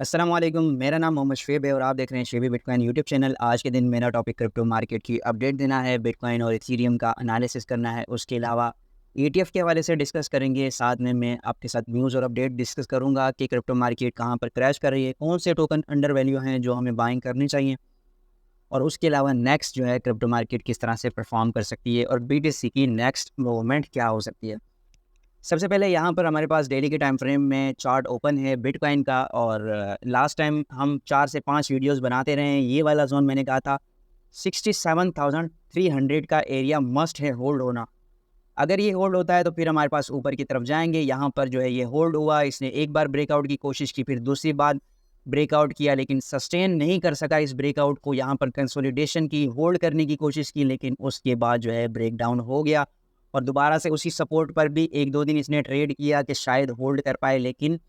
अस्सलाम वालेकुम। मेरा नाम मोहम्मद शुएब है और आप देख रहे हैं शेबी बिटकॉइन यूट्यूब चैनल। आज के दिन मेरा टॉपिक क्रिप्टो मार्केट की अपडेट देना है, बिटकॉइन और इथेरियम का एनालिसिस करना है। उसके अलावा ईटीएफ के हवाले से डिस्कस करेंगे। साथ में मैं आपके साथ न्यूज़ और अपडेट डिस्कस करूंगा कि क्रिप्टो मार्केट कहां पर क्रैश कर रही है, कौन से टोकन अंडर वैल्यू हैं जो हमें बाइंग करनी चाहिए, और उसके अलावा नेक्स्ट जो है क्रिप्टो मार्केट किस तरह से परफॉर्म कर सकती है और बीटीसी की नेक्स्ट मूवमेंट क्या हो सकती है। सबसे पहले यहाँ पर हमारे पास डेली के टाइम फ्रेम में चार्ट ओपन है बिटकॉइन का। और लास्ट टाइम हम 4 से 5 वीडियोस बनाते रहे हैं। ये वाला जोन मैंने कहा था 67,300 का एरिया मस्ट है होल्ड होना। अगर ये होल्ड होता है तो फिर हमारे पास ऊपर की तरफ जाएंगे। यहाँ पर जो है ये होल्ड हुआ, इसने एक बार ब्रेकआउट की कोशिश की, फिर दूसरी बार ब्रेकआउट किया लेकिन सस्टेन नहीं कर सका इस ब्रेकआउट को। यहाँ पर कंसोलिडेशन की, होल्ड करने की कोशिश की, लेकिन उसके बाद जो है ब्रेक डाउन हो गया और दोबारा से उसी सपोर्ट पर भी 1-2 दिन इसने ट्रेड किया कि शायद होल्ड कर पाए, लेकिन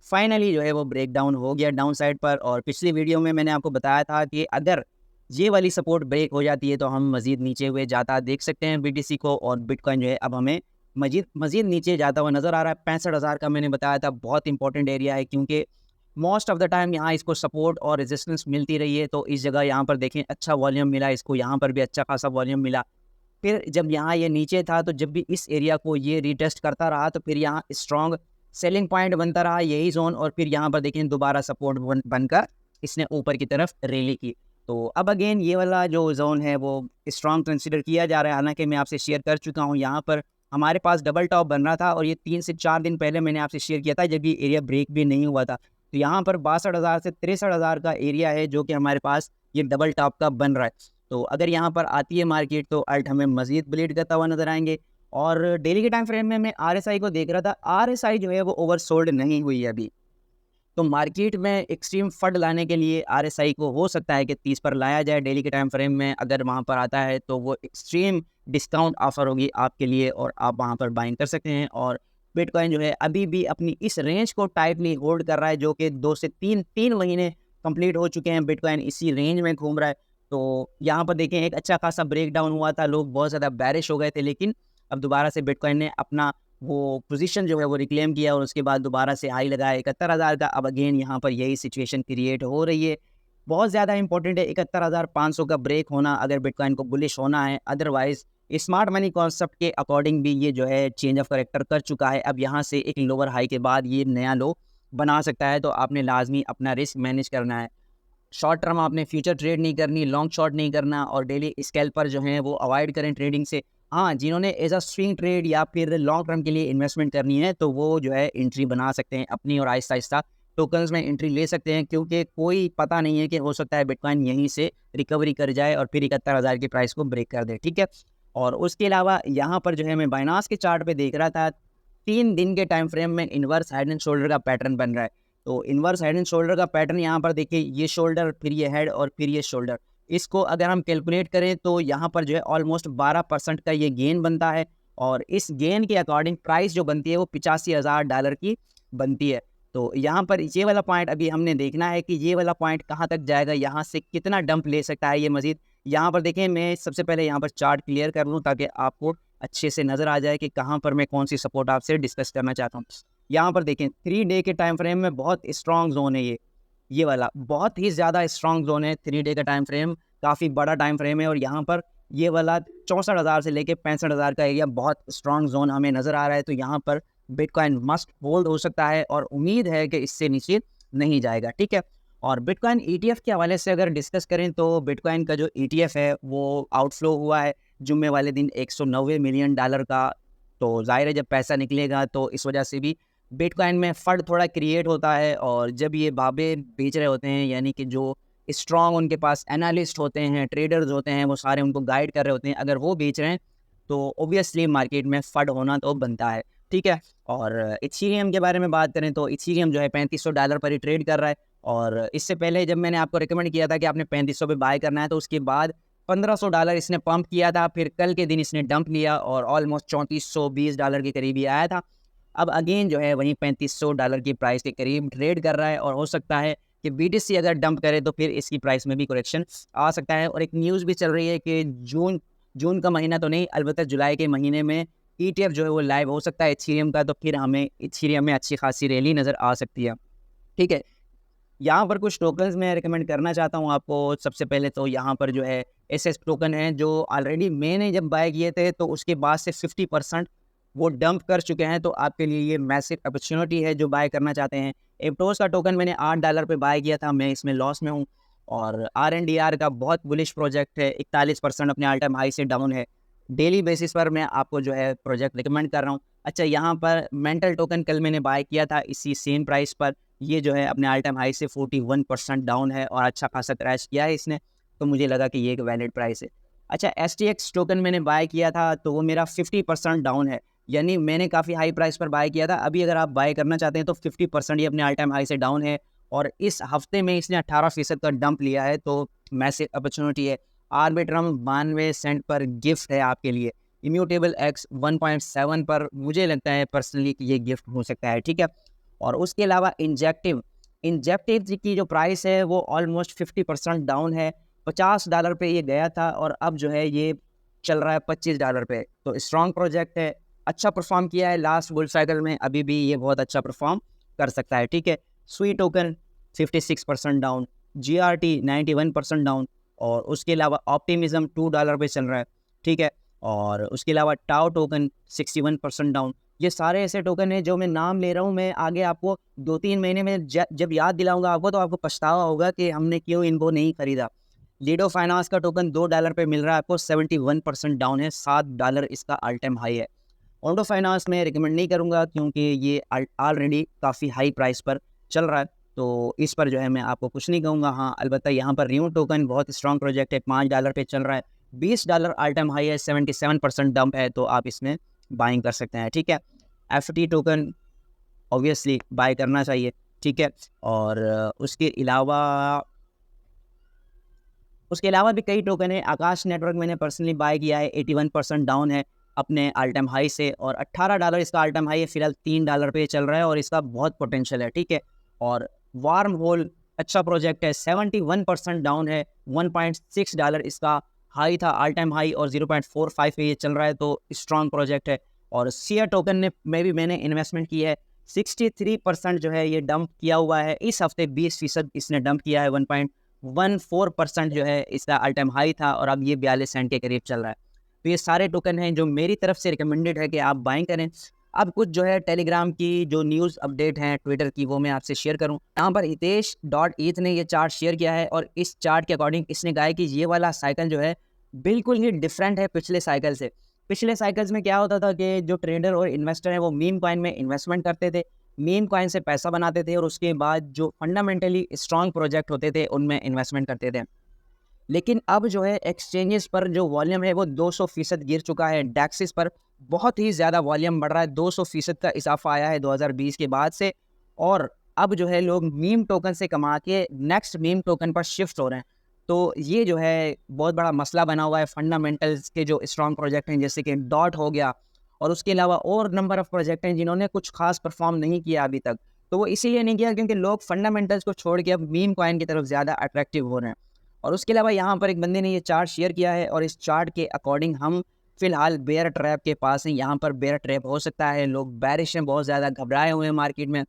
फाइनली जो है वो ब्रेक डाउन हो गया डाउन साइड पर। और पिछली वीडियो में मैंने आपको बताया था कि अगर ये वाली सपोर्ट ब्रेक हो जाती है तो हम मजीद नीचे हुए जाता देख सकते हैं बीटीसी को। और बिटकॉइन जो है अब हमें मजीद नीचे जाता हुआ नज़र आ रहा है। 65,000 का मैंने बताया था बहुत इंपॉर्टेंट एरिया है, क्योंकि मोस्ट ऑफ द टाइम यहाँ इसको सपोर्ट और रेजिस्टेंस मिलती रही है। तो इस जगह यहाँ पर देखें अच्छा वॉल्यूम मिला इसको, यहाँ पर भी अच्छा खासा वॉल्यूम मिला। फिर जब यहाँ ये नीचे था तो जब भी इस एरिया को ये रीटेस्ट करता रहा तो फिर यहाँ स्ट्रॉन्ग सेलिंग पॉइंट बनता रहा यही जोन। और फिर यहाँ पर देखें दोबारा सपोर्ट बनकर इसने ऊपर की तरफ रैली की। तो अब अगेन ये वाला जो जोन है वो स्ट्रॉन्ग कंसिडर किया जा रहा है। हालांकि मैं आपसे शेयर कर चुका हूँ, यहाँ पर हमारे पास डबल टॉप बन रहा था और ये 3 से 4 दिन पहले मैंने आपसे शेयर किया था जब ये एरिया ब्रेक भी नहीं हुआ था। तो यहाँ पर 62,000 से 63,000 का एरिया है जो कि हमारे पास ये डबल टॉप का बन रहा है। तो अगर यहाँ पर आती है मार्केट तो अल्ट हमें मजीद ब्लीड करता हुआ नजर आएंगे। और डेली के टाइम फ्रेम में मैं आरएसआई को देख रहा था, आरएसआई जो है वो ओवरसोल्ड नहीं हुई है अभी। तो मार्केट में एक्सट्रीम फंड लाने के लिए आरएसआई को हो सकता है कि 30 पर लाया जाए डेली के टाइम फ्रेम में। अगर वहाँ पर आता है तो वो एक्सट्रीम डिस्काउंट ऑफर होगी आपके लिए और आप वहाँ पर बाइंग कर सकते हैं। और बिटकॉइन जो है अभी भी अपनी इस रेंज को टाइटली होल्ड कर रहा है, जो कि 2 से 3 महीने कंप्लीट हो चुके हैं बिटकॉइन इसी रेंज में घूम रहा है। तो यहाँ पर देखें एक अच्छा खासा ब्रेक डाउन हुआ था, लोग बहुत ज़्यादा बैरिश हो गए थे, लेकिन अब दोबारा से बिटकॉइन ने अपना वो पोजीशन जो है वो रिक्लेम किया और उसके बाद दोबारा से हाई लगाया 71,000 का। अब अगेन यहाँ पर यही सिचुएशन क्रिएट हो रही है। बहुत ज़्यादा इंपॉर्टेंट है 71,500 का ब्रेक होना अगर बिटकॉइन को बुलिश होना है। अदरवाइज स्मार्ट मनी कॉन्सेप्ट के अकॉर्डिंग भी ये जो है चेंज ऑफ करेक्टर कर चुका है। अब यहाँ से एक लोअर हाई के बाद ये नया लो बना सकता है। तो आपने लाजमी अपना रिस्क मैनेज करना है। शॉर्ट टर्म आपने फ्यूचर ट्रेड नहीं करनी, लॉन्ग शॉर्ट नहीं करना, और डेली स्कैल्पर जो हैं वो अवॉइड करें ट्रेडिंग से। हाँ, जिन्होंने एज अ स्विंग ट्रेड या फिर लॉन्ग टर्म के लिए इन्वेस्टमेंट करनी है तो वो जो है एंट्री बना सकते हैं अपनी और आहिस्ता आहिस्ता टोकन्स में एंट्री ले सकते हैं, क्योंकि कोई पता नहीं है कि हो सकता है बिटकॉइन यहीं से रिकवरी कर जाए और फिर 71,000 की प्राइस को ब्रेक कर दे। ठीक है। और उसके अलावा यहाँ पर जो है मैं बाइनास के चार्ट पे देख रहा था 3 दिन के टाइम फ्रेम में इन्वर्स हेड एंड शोल्डर का पैटर्न बन रहा है। तो इन्वर्स हेड एंड शोल्डर का पैटर्न यहाँ पर देखिए, ये शोल्डर फिर ये हेड और फिर ये शोल्डर। इसको अगर हम कैलकुलेट करें तो यहाँ पर जो है ऑलमोस्ट 12% का ये गेन बनता है। और इस गेन के अकॉर्डिंग प्राइस जो बनती है वो $85,000 की बनती है। तो यहाँ पर ये वाला पॉइंट अभी हमने देखना है कि ये वाला पॉइंट कहाँ तक जाएगा, यहाँ से कितना डंप ले सकता है ये मजीद। यहाँ पर देखें, मैं सबसे पहले यहाँ पर चार्ट क्लियर कर लूँ ताकि आपको अच्छे से नज़र आ जाए कि कहाँ पर मैं कौन सी सपोर्ट आपसे डिस्कस करना चाहता हूँ। यहाँ पर देखें 3 डे के टाइम फ्रेम में बहुत स्ट्रॉन्ग जोन है ये वाला बहुत ही ज़्यादा स्ट्रॉन्ग जोन है। 3 डे का टाइम फ्रेम काफ़ी बड़ा टाइम फ्रेम है और यहाँ पर ये वाला 64,000 से लेके 65,000 का एरिया बहुत स्ट्रॉन्ग जोन हमें नज़र आ रहा है। तो यहाँ पर बिटकॉइन मस्ट होल्ड हो सकता है और उम्मीद है कि इससे नीचे नहीं जाएगा। ठीक है। और बिटकॉइन ईटीएफ के हवाले से अगर डिस्कस करें तो बिटकॉइन का जो ईटीएफ है वो आउटफ्लो हुआ है जुम्मे वाले दिन $190 मिलियन का। तो जाहिर है जब पैसा निकलेगा तो इस वजह से भी बिटकॉइन में फंड थोड़ा क्रिएट होता है। और जब ये बाबे बेच रहे होते हैं, यानी कि जो स्ट्रॉन्ग उनके पास एनालिस्ट होते हैं, ट्रेडर्स होते हैं, वो सारे उनको गाइड कर रहे होते हैं, अगर वो बेच रहे हैं तो ऑब्वियसली मार्केट में फंड होना तो बनता है। ठीक है। और इथेरियम के बारे में बात करें तो इथेरियम जो है $3500 पर ही ट्रेड कर रहा है। और इससे पहले जब मैंने आपको रिकमेंड किया था कि आपने 3500 पे बाय करना है तो उसके बाद $1500 इसने पंप किया था, फिर कल के दिन इसने डंप लिया और ऑलमोस्ट $3420 के करीब ही आया था। अब अगेन जो है वहीं $3500 की प्राइस के करीब ट्रेड कर रहा है और हो सकता है कि बीटीसी अगर डंप करे तो फिर इसकी प्राइस में भी करेक्शन आ सकता है। और एक न्यूज़ भी चल रही है कि जून का महीना तो नहीं, अलबत्ता जुलाई के महीने में ईटीएफ जो है वो लाइव हो सकता है इथेरियम का, तो फिर हमें इथेरियम में अच्छी खासी रैली नज़र आ सकती है। ठीक है। यहाँ पर कुछ टोकन्स मैं रिकमेंड करना चाहता हूँ आपको। सबसे पहले तो यहाँ पर जो है एसएस टोकन है, जो ऑलरेडी मैंने जब बाय किए थे तो उसके बाद से 50% वो डंप कर चुके हैं, तो आपके लिए ये मैसिव अपॉर्चुनिटी है जो बाय करना चाहते हैं। एप्टोस का टोकन मैंने $8 पे बाय किया था, मैं इसमें लॉस में हूँ। और आरएनडीआर का बहुत बुलिश प्रोजेक्ट है, 41% अपने ऑल टाइम हाई से डाउन है। डेली बेसिस पर मैं आपको जो है प्रोजेक्ट रिकमेंड कर रहा हूँ। अच्छा, यहाँ पर मेंटल टोकन कल मैंने बाय किया था इसी सेम प्राइस पर, ये जो है अपने ऑल टाइम हाई से 41% डाउन है और अच्छा खासा क्रैश किया है इसने, तो मुझे लगा कि ये एक वैलिड प्राइस है। अच्छा, एसटीएक्स टोकन मैंने बाय किया था तो वो मेरा 50% डाउन है, यानी मैंने काफ़ी हाई प्राइस पर बाय किया था। अभी अगर आप बाय करना चाहते हैं तो 50% ही अपने ऑल टाइम हाई से डाउन है और इस हफ्ते में इसने 18% का डंप लिया है, तो मैसिव अपॉर्चुनिटी है। आर्बिट्रम 92 सेंट पर गिफ्ट है आपके लिए। इम्यूटेबल एक्स 1.7 पर मुझे लगता है पर्सनली कि ये गिफ्ट हो सकता है, ठीक है। और उसके अलावा इंजेक्टिव की जो प्राइस है वो ऑलमोस्ट 50% डाउन है। $50 पे ये गया था और अब जो है ये चल रहा है $25 पे। तो स्ट्रॉन्ग प्रोजेक्ट है, अच्छा परफॉर्म किया है लास्ट बुल साइकिल में, अभी भी ये बहुत अच्छा परफॉर्म कर सकता है, ठीक है। स्वी टोकन 56% डाउन, GRT 91% डाउन, और उसके अलावा ऑप्टिमिज्म $2 पे चल रहा है, ठीक है। और उसके अलावा टाओ टोकन 61% डाउन। ये सारे ऐसे टोकन हैं जो मैं नाम ले रहा हूँ, मैं आगे आपको 2-3 महीने में जब याद दिलाऊंगा आपको, तो आपको पछतावा होगा कि हमने क्यों इनको नहीं खरीदा। लीडो फाइनेंस का टोकन $2 पे मिल रहा है आपको, 71% डाउन है, $7 इसका ऑल टाइम हाई है। ऑटो फाइनेंस में रिकमेंड नहीं करूँगा क्योंकि ये ऑलरेडी काफ़ी हाई प्राइस पर चल रहा है, तो इस पर जो है मैं आपको कुछ नहीं कहूँगा। हाँ, अलबत्ता यहाँ पर रियो टोकन बहुत स्ट्रॉन्ग प्रोजेक्ट है, $5 पे चल रहा है, $20 ऑल टाइम हाई है, 77% डंप है, तो आप इसमें बाइंग कर सकते हैं, ठीक है। एफटी टोकन ऑब्वियसली बाय करना चाहिए, ठीक है। और उसके अलावा भी कई टोकन है। आकाश नेटवर्क मैंने पर्सनली बाय किया है, 81% डाउन है अपने ऑल टाइम हाई से, और $18 इसका ऑल टाइम हाई है, फिलहाल $3 पे चल रहा है और इसका बहुत पोटेंशियल है, ठीक है। और वार्म होल अच्छा प्रोजेक्ट है, 71% डाउन है, $1.6 इसका हाई था ऑल टाइम हाई, और 0.45 पे ये चल रहा है, तो स्ट्रॉन्ग प्रोजेक्ट है। और सिया टोकन में भी मैंने इन्वेस्टमेंट की है, 63% जो है ये डंप किया हुआ है इस हफ्ते, 20% इसने डंप किया है, 1.14% जो है इसका ऑल टाइम हाई था और अब ये 42 सेंट के करीब चल रहा है। तो ये सारे टोकन हैं जो मेरी तरफ से रिकमेंडेड है कि आप बाइंग करें। अब कुछ जो है टेलीग्राम की जो न्यूज़ अपडेट हैं ट्विटर की, वो मैं आपसे शेयर करूं। यहाँ पर हितेश.eth ने ये चार्ट शेयर किया है और इस चार्ट के अकॉर्डिंग इसने कहा है कि ये वाला साइकिल जो है बिल्कुल ही डिफरेंट है पिछले साइकिल से। पिछले साइकिल्स में क्या होता था कि जो ट्रेडर और इन्वेस्टर हैं वो मीम कॉइन में इन्वेस्टमेंट करते थे, मीम कॉइन से पैसा बनाते थे और उसके बाद जो फंडामेंटली स्ट्रॉन्ग प्रोजेक्ट होते थे उनमें इन्वेस्टमेंट करते थे। लेकिन अब जो है एक्सचेंजेस पर जो वॉल्यूम है वो 200% गिर चुका है। डैक्सिस पर बहुत ही ज़्यादा वॉल्यूम बढ़ रहा है, 200% का इजाफा आया है 2020 के बाद से, और अब जो है लोग मीम टोकन से कमा के नेक्स्ट मीम टोकन पर शिफ्ट हो रहे हैं। तो ये जो है बहुत बड़ा मसला बना हुआ है। फंडामेंटल्स के जो स्ट्रॉन्ग प्रोजेक्ट हैं जैसे कि डॉट हो गया, और उसके अलावा और नंबर ऑफ प्रोजेक्ट हैं जिन्होंने कुछ खास परफॉर्म नहीं किया अभी तक, तो वो इसीलिए नहीं किया क्योंकि लोग फंडामेंटल्स को छोड़ के अब मीम कॉइन की तरफ ज़्यादा अट्रैक्टिव हो रहे हैं। और उसके अलावा यहाँ पर एक बंदे ने ये चार्ट शेयर किया है और इस चार्ट के अकॉर्डिंग हम फिलहाल बेयर ट्रैप के पास हैं। यहाँ पर बेयर ट्रैप हो सकता है, लोग बैरिश हैं, बहुत ज़्यादा घबराए हुए हैं मार्केट में।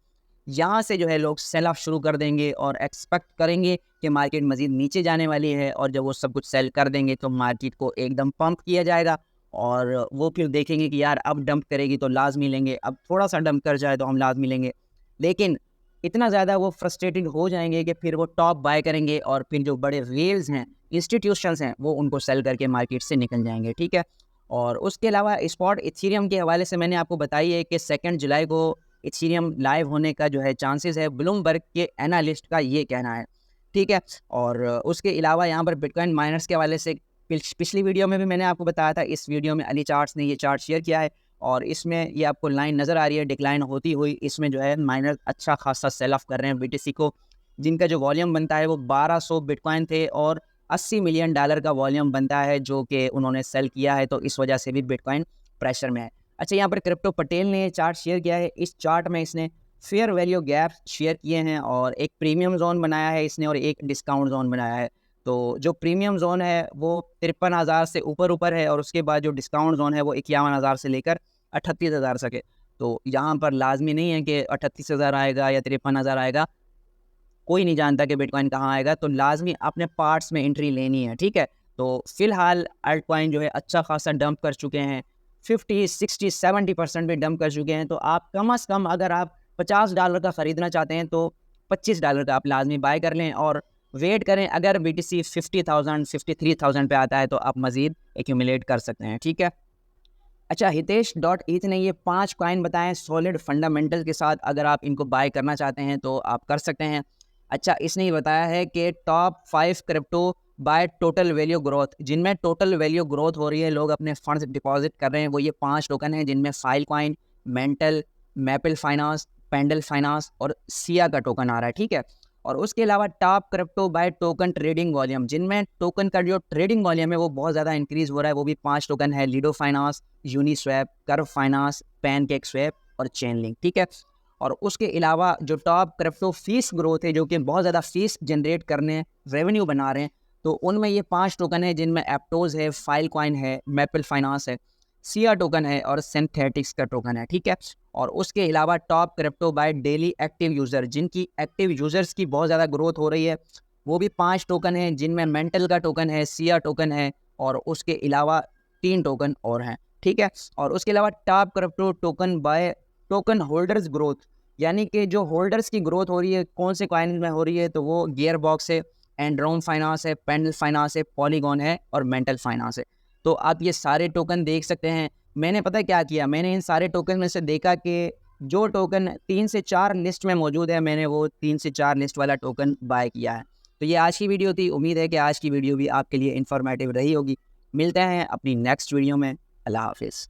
यहाँ से जो है लोग सेल ऑफ शुरू कर देंगे और एक्सपेक्ट करेंगे कि मार्केट मज़ीद नीचे जाने वाली है, और जब वो सब कुछ सेल कर देंगे तो मार्केट को एकदम पंप किया जाएगा और वो फिर देखेंगे कि यार अब डंप करेगी तो लाजमी लेंगे, अब थोड़ा सा डंप कर जाए तो हम लाजमी लेंगे। लेकिन इतना ज़्यादा वो फ्रस्ट्रेटेड हो जाएंगे कि फिर वो टॉप बाय करेंगे और फिर जो बड़े वेल्स हैं, इंस्टीट्यूशंस हैं, वो उनको सेल करके मार्केट से निकल जाएंगे, ठीक है। और उसके अलावा स्पॉट इथेरियम के हवाले से मैंने आपको बताई है कि 2 जुलाई को इथेरियम लाइव होने का जो है चांसेस है, ब्लूमबर्ग के एनालिस्ट का ये कहना है, ठीक है। और उसके अलावा यहाँ पर बिटकॉइन माइनर्स के हवाले से पिछली वीडियो में भी मैंने आपको बताया था, इस वीडियो में अली चार्ट्स ने ये चार्ट शेयर किया है और इसमें ये आपको लाइन नज़र आ रही है डिक्लाइन होती हुई। इसमें जो है माइनर अच्छा खासा सेल ऑफ कर रहे हैं बीटीसी को, जिनका जो वॉल्यूम बनता है वो 1200 बिटकॉइन थे और $80 मिलियन का वॉल्यूम बनता है जो कि उन्होंने सेल किया है, तो इस वजह से भी बिटकॉइन प्रेशर में है। अच्छा, यहाँ पर क्रिप्टो पटेल ने चार्ट शेयर किया है। इस चार्ट में इसने फेयर वैल्यू गैप शेयर किए हैं और एक प्रीमियम जोन बनाया है इसने और एक डिस्काउंट जोन बनाया है। तो जो प्रीमियम जोन है वो 53,000 से ऊपर है और उसके बाद जो डिस्काउंट जोन है वो 51,000 से लेकर 38,000 तक है। तो यहाँ पर लाजमी नहीं है कि 38,000 आएगा या 53,000 आएगा, कोई नहीं जानता कि बिटकॉइन कहाँ आएगा, तो लाजमी अपने पार्ट्स में एंट्री लेनी है, ठीक है। तो फिलहाल अल्ट कॉइन जो है अच्छा खासा डंप कर चुके हैं, 50, 60, 70% भी डंप कर चुके हैं। तो आप कम से कम अगर आप $50 का ख़रीदना चाहते हैं तो $25 का आप लाजमी बाय कर लें और वेट करें। अगर BTC 50,000, 53,000 पे आता है तो आप मज़ीद एक्यूमुलेट कर सकते हैं, ठीक है। अच्छा, हितेश.eth ने ये 5 कॉइन बताएं सॉलिड फंडामेंटल के साथ, अगर आप इनको बाय करना चाहते हैं तो आप कर सकते हैं। अच्छा, इसने ये बताया है कि top 5 crypto by total value growth, जिनमें टोटल वैल्यू ग्रोथ हो रही है, लोग अपने फंड्स डिपॉजिट कर रहे हैं, वो ये 5 टोकन हैं, जिनमें Filecoin, Mantle, Maple Finance, Pendle Finance और सिया का टोकन आ रहा है, ठीक है। और उसके अलावा top crypto by token trading volume, जिनमें टोकन का जो ट्रेडिंग वॉल्यूम है वो बहुत ज़्यादा इंक्रीज हो रहा है, वो भी 5 टोकन है, Lido Finance, Uniswap, Curve Finance, PancakeSwap और चेनलिंक, ठीक है। और उसके अलावा जो टॉप क्रिप्टो फीस ग्रोथ है, जो कि बहुत ज़्यादा फीस जनरेट करने, रेवेन्यू बना रहे हैं, तो उनमें ये 5 टोकन है, जिनमें एप्टोज है, फाइल कॉइन है, मैपल फाइनेंस है, सिया टोकन है और सिंथेटिक्स का टोकन है, ठीक है। और उसके अलावा top crypto by daily active user, जिनकी एक्टिव यूज़र्स की बहुत ज़्यादा ग्रोथ हो रही है, वो भी 5 टोकन हैं, जिनमें मेंटल का टोकन है, सिया टोकन है और उसके अलावा 3 टोकन और हैं, ठीक है। और उसके अलावा top crypto token by token holders growth, यानी कि जो होल्डर्स की ग्रोथ हो रही है कौन से कॉइन में हो रही है, तो वो गियर बॉक्स है, एंड्रोम फाइनेंस है, पेंडल फाइनेंस है, पॉलीगॉन है और मेंटल फाइनेंस है। तो आप ये सारे टोकन देख सकते हैं। मैंने पता क्या किया, मैंने इन सारे टोकन में से देखा कि जो टोकन 3 से 4 लिस्ट में मौजूद है, मैंने वो 3 से 4 लिस्ट वाला टोकन बाय किया है। तो ये आज की वीडियो थी। उम्मीद है कि आज की वीडियो भी आपके लिए इन्फॉर्मेटिव रही होगी। मिलते हैं अपनी नेक्स्ट वीडियो में। अल्लाह हाफिज़।